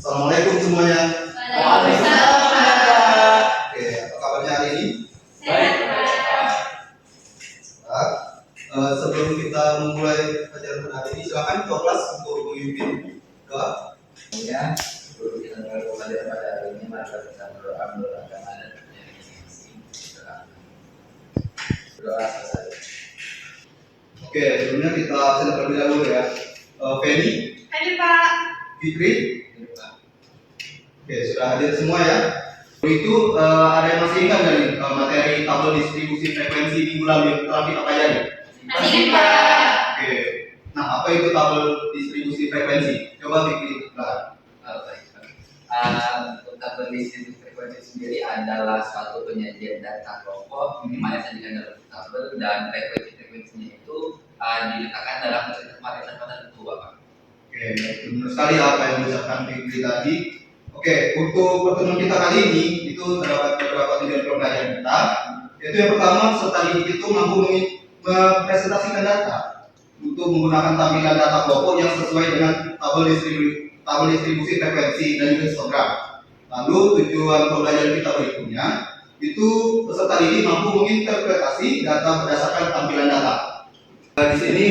Assalamualaikum semuanya. Waalaikumsalam. Oke, apa kabarnya hari ini? Baik. Pak, sebelum kita memulai pelajaran pada hari ini, silakan ketua kelas untuk memimpin doa. Ya, sebelum kita mulai pelajaran pada hari ini, mari kita berdoa menurut agama dan percaya masing-masing. Berdoa selesai. Oke, sebelumnya kita absen terlebih dahulu ya. Feni, Hadir Pak. Fikri, oke sudah hadir semua ya. Itu ada yang masih ingat dari materi tabel distribusi frekuensi minggu lalu yang telah kita pelajari? Masih Pak. Oke, nah apa itu tabel distribusi frekuensi? Coba Fikri silakan. Baik. Untuk tabel distribusi frekuensi sendiri adalah suatu penyajian data kelompok di mana sajian dalam tabel dan frekuensinya itu diletakkan dalam variabel tertentu, Bapak. Oke, benar sekali apa yang diucapkan Fikri tadi. Oke, untuk pertemuan kita kali ini itu terdapat beberapa tujuan pembelajaran kita. Yaitu yang pertama, peserta didik itu mampu mempresentasikan data untuk menggunakan tampilan data kelompok yang sesuai dengan tabel distribusi frekuensi dan juga histogram. Lalu tujuan pembelajaran kita berikutnya itu peserta didik mampu menginterpretasi data berdasarkan tampilan data. Di sini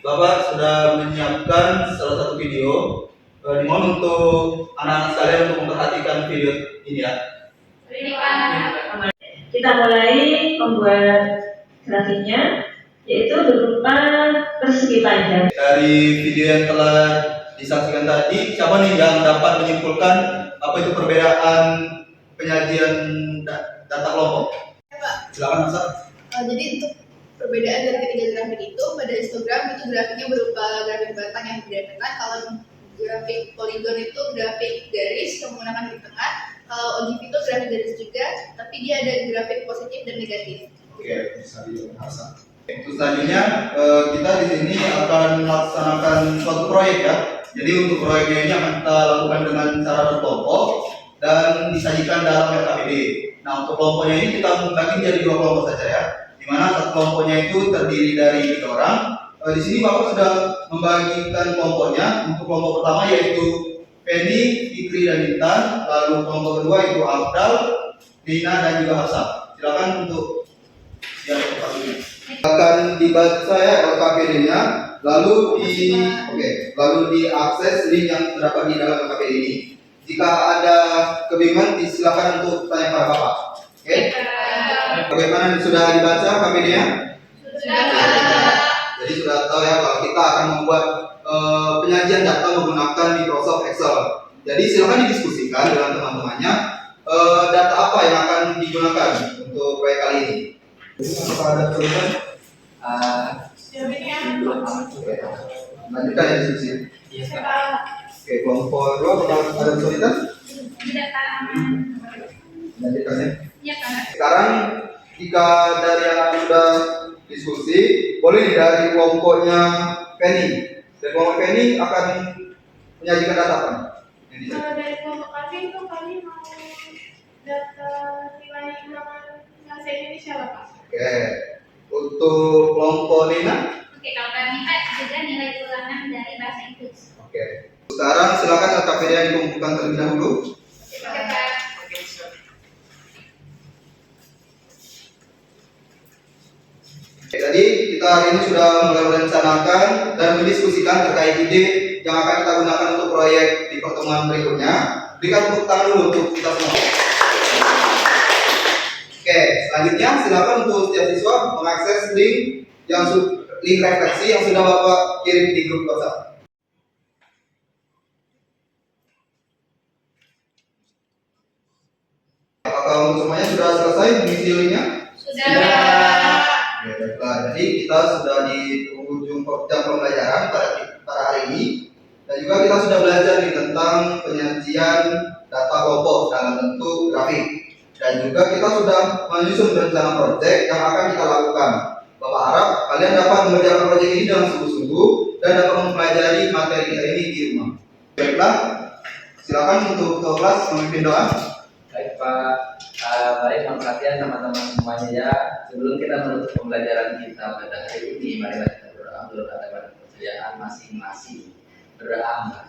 Bapak sudah menyiapkan salah satu video. Dimohon untuk anak-anak sekalian untuk memperhatikan video ini ya. Kita mulai membuat grafiknya, yaitu berupa persegi panjang. Dari video yang telah disaksikan tadi, siapa nih yang dapat menyimpulkan apa itu perbedaan penyajian data kelompok? Silakan Mas. Jadi untuk perbedaan dari ketiga grafik itu, pada histogram itu grafiknya berupa grafik batang yang berdatangan. Kalau grafik poligon itu grafik garis yang menggunakan di tengah. Kalau OGV itu grafik garis juga, tapi dia ada grafik positif dan negatif. Oke, bisa dibahas. Untuk selanjutnya kita di sini akan melaksanakan suatu proyek ya. Jadi untuk proyeknya ini akan kita lakukan dengan cara berkelompok dan disajikan dalam RKPD. Nah untuk kelompoknya ini kita membagi jadi 2 kelompok saja ya. Di mana satu kelompoknya itu terdiri dari 3 orang. Di sini Bapak sudah membagikan kelompoknya. Untuk kelompok pertama yaitu Penny, Fikri dan Intan. Lalu kelompok kedua itu Abdal, Nina dan juga Hafsa. Silakan untuk yang tempat ini. Akan dibaca ya LKPD-nya, lalu diakses link yang terdapat di dalam LKPD ini. Jika ada kebingungan, silakan untuk tanya pada Bapak. Oke? Bagaimana sudah dibaca KPD-nya? Sudah. Jadi sudah tahu ya kalau kita akan membuat penyajian data menggunakan Microsoft Excel. Jadi silakan didiskusikan dengan teman-temannya data apa yang akan digunakan untuk proyek kali ini. Jadi apakah ada kesulitan? Lanjutkan ya diskusi. Oke, kelompok 2 apakah ada kesulitan? Tidak Lanjutkan ya. Ya Pak. Sekarang jika dari yang sudah diskusi, boleh dari kelompoknya Penny. Dari kelompok Penny akan menyajikan data apa? Kalau dari kelompok kami itu kami mau data nilai ulangan bahasa Indonesia lah Pak. Oke. Untuk kelompok Nina? Oke, kalau kami Pak juga nilai ulangan dari bahasa Inggris. Oke. Sekarang silakan LKPD yang dikumpulkan terlebih dahulu. Oke, Pak. Oke, tadi kita hari ini sudah mulai merencanakan dan mendiskusikan terkait ide yang akan kita gunakan untuk proyek di pertemuan berikutnya. Berikan tepuk tangan dulu untuk kita semua. Oke, selanjutnya silakan untuk setiap siswa mengakses link refleksi yang sudah Bapak kirim di grup WhatsApp. Apakah untuk semuanya sudah selesai mengisi linknya? Sudah. Ya, baiklah. Jadi kita sudah di ujung jam pembelajaran pada hari ini dan juga kita sudah belajar nih tentang penyajian data kelompok dalam bentuk grafik dan juga kita sudah menyusun rencana proyek yang akan kita lakukan. Bapak harap kalian dapat mengerjakan proyek ini dengan sungguh-sungguh dan dapat mempelajari materi kita ini di rumah. Baiklah, silakan untuk ketua kelas memimpin doa. Baik Pak, baik perhatian teman-teman semuanya ya. Sebelum kita menutup pembelajaran kita pada hari ini, mari kita berdoa menurut kepercayaan masing-masing. Berdoa.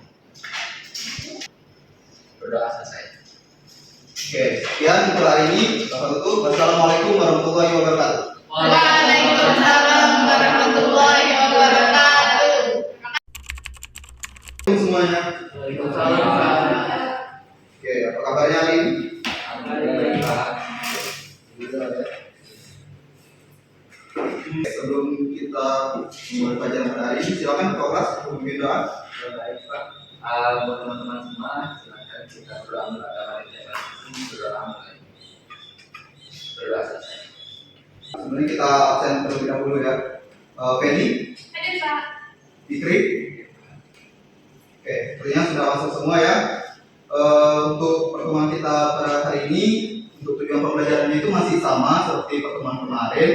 Berdoa selesai. Oke, sekian untuk hari ini. Bapak tutup. Wassalamualaikum warahmatullahi wabarakatuh. Waalaikumsalam warahmatullahi wabarakatuh. Semuanya. Oke, apa kabarnya hari ini? Sebelum kita mulai pelajaran pada hari ini, silakan Pak Kelas untuk memimpin doa. Baik Pak, buat teman-teman semua silakan kita berdoa mulai. Berdoa selesai. Sebenarnya kita absen terlebih dahulu ya. Penny, Hadir Pak. Fikri. Oke, sepertinya sudah masuk semua ya. Untuk pertemuan kita pada hari ini, untuk tujuan pembelajarannya itu masih sama seperti pertemuan kemarin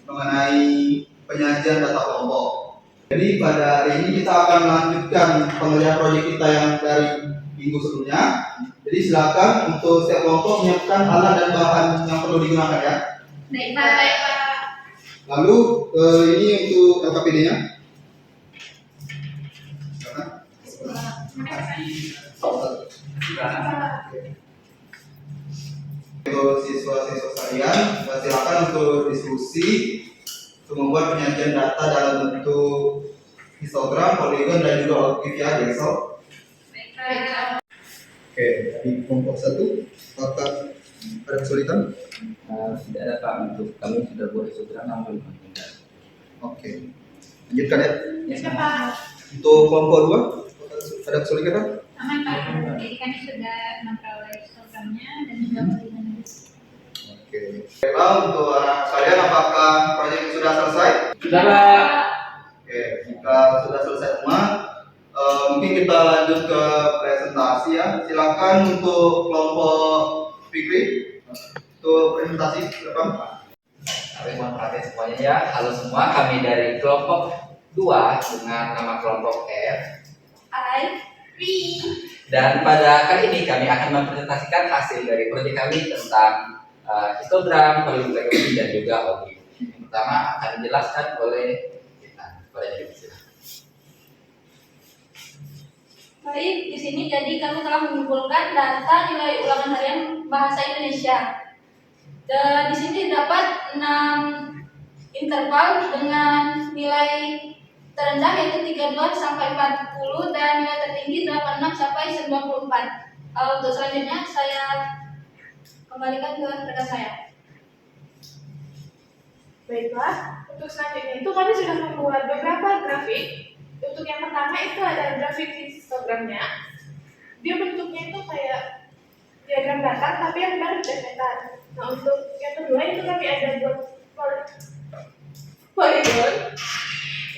mengenai penyajian data kelompok. Jadi pada hari ini kita akan melanjutkan pengerjaan proyek kita yang dari minggu sebelumnya. Jadi silakan untuk setiap kelompok menyiapkan alat dan bahan yang perlu digunakan ya. Baik Pak. Lalu ini untuk LKPD-nya. Untuk siswa-siswa sekalian, silakan untuk diskusi untuk membuat penyajian data dalam bentuk histogram, polygon dan juga objektif ya besok. Baik Pak. Oke, di kelompok 1 apakah ada kesulitan? Tidak ada Pak, untuk kami sudah buat histogram namun belum meninggal. Oke, lanjutkan ya. Ya, Ya Pak. Untuk kelompok 2 ada kesulitan? Kan? Aman Pak. Jadi kami sudah memperoleh programnya dan juga polygonnya. Oke. Baiklah, untuk anak sekalian apakah proyek sudah selesai? Sudah Pak. Oke, jika sudah selesai semua, mungkin kita lanjut ke presentasi ya. Silakan untuk kelompok Fikri untuk presentasi ke depan. Kami mohon perhatian semuanya ya. Halo semua, kami dari kelompok 2 dengan nama kelompok F. Dan pada kali ini kami akan mempresentasikan hasil dari proyek kami tentang histogram, polygon dan juga objek. Yang pertama akan dijelaskan oleh kita. Pada jadi silakan. Baik, di sini jadi kami telah mengumpulkan data nilai ulangan harian bahasa Indonesia. Dan di sini terdapat 6 interval dengan nilai terendah yaitu 32 sampai 40 dan nilai tertinggi 86 sampai 94. Untuk selanjutnya saya kembalikan ke rekan saya. Baiklah, untuk selanjutnya itu kami sudah membuat beberapa grafik. Untuk yang pertama itu ada grafik histogramnya. Dia bentuknya itu kayak diagram datar tapi yang berderetan. Nah untuk yang kedua itu kami ada buat polygon.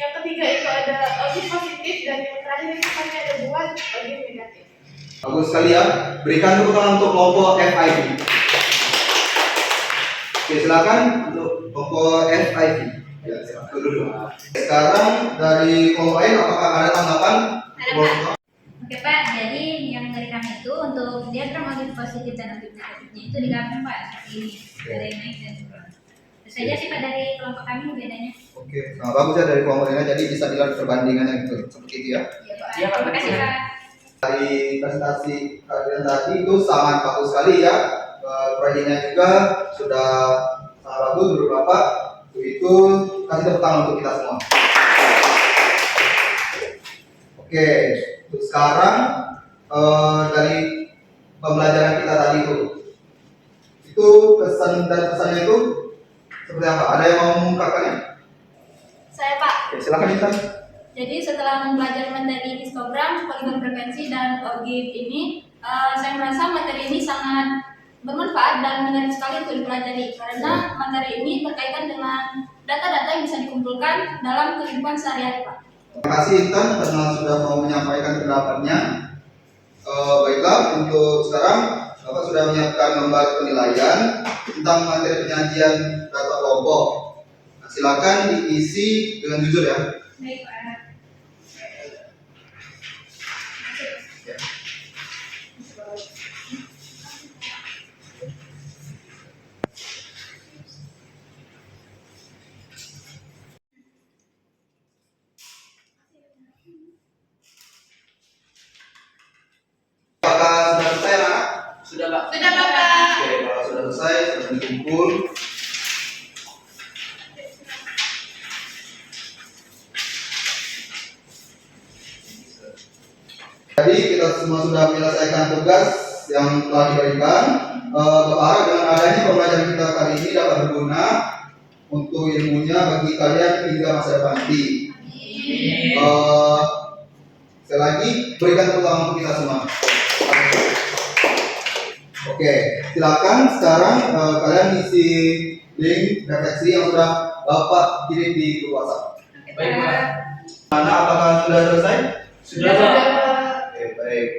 Yang ketiga itu ada objek positif dan yang terakhir itu kami ada buat objek negatif. Bagus sekali ya. Berikan tepuk tangan untuk kelompok FIV. Oke, silakan untuk kelompok FIV. Ya, silakan dulu. Sekarang dari kelompok lain apakah ada tanggapan? Ada Pak. Oke Pak, jadi yang dari kami itu untuk diagram objek positif dan objek negatifnya itu digambar Pak seperti ini, ada yang naik dan turun. Terus saja sih Pak dari kelompok kami bedanya. Oke, nah bagus ya dari kelompok lainnya, jadi bisa dilihat perbandingannya gitu, seperti itu ya. Iya Pak. Iya, Pak. Terima kasih Pak. Dari presentasi kalian tadi itu sangat bagus sekali ya. Proyeknya juga sudah sangat bagus menurut Bapak. Itu kasih tepuk tangan untuk kita semua. Oke, untuk sekarang dari pembelajaran kita tadi itu kesan dan pesannya itu seperti apa? Ada yang mau mengungkapkannya? Saya Pak. Oke, silakan Intan. Jadi setelah mempelajari materi histogram, polygon frekuensi dan objek ini, saya merasa materi ini sangat bermanfaat dan menarik sekali untuk dipelajari karena materi ini berkaitan dengan data-data yang bisa dikumpulkan dalam kehidupan sehari-hari Pak. Terima kasih Intan karena sudah mau menyampaikan pendapatnya. Baiklah, untuk sekarang Bapak sudah menyiapkan gambar penilaian tentang materi penyajian data kelompok. Nah, silakan diisi dengan jujur ya. Baik Pak. Apakah sudah selesai berkumpul. Jadi kita semua sudah menyelesaikan tugas yang telah diberikan. Berharap dengan adanya pembelajaran kita kali ini dapat berguna untuk ilmunya bagi kalian hingga masa depan nanti. Sekali lagi berikan tepuk tangan untuk kita semua. Oke, silakan sekarang kalian isi link refleksi yang sudah Bapak kirim di grup WhatsApp. Baik, Pak. Mana apakah sudah selesai? Sudah, Pak. Oke, baik.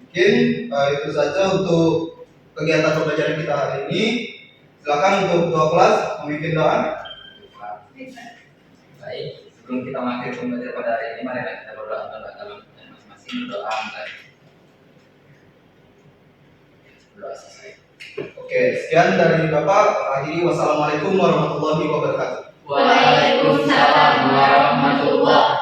Mungkin itu saja untuk kegiatan pembelajaran kita hari ini. Silakan untuk ketua kelas memimpin doa. Baik, sebelum kita mengakhiri pembelajaran pada hari ini, marilah kita berdoa dalam masing-masing berdoa mulai. Berdoa selesai. Oke, sekian dari Bapak. Akhiri wassalamualaikum warahmatullahi wabarakatuh. Waalaikumsalam warahmatullahi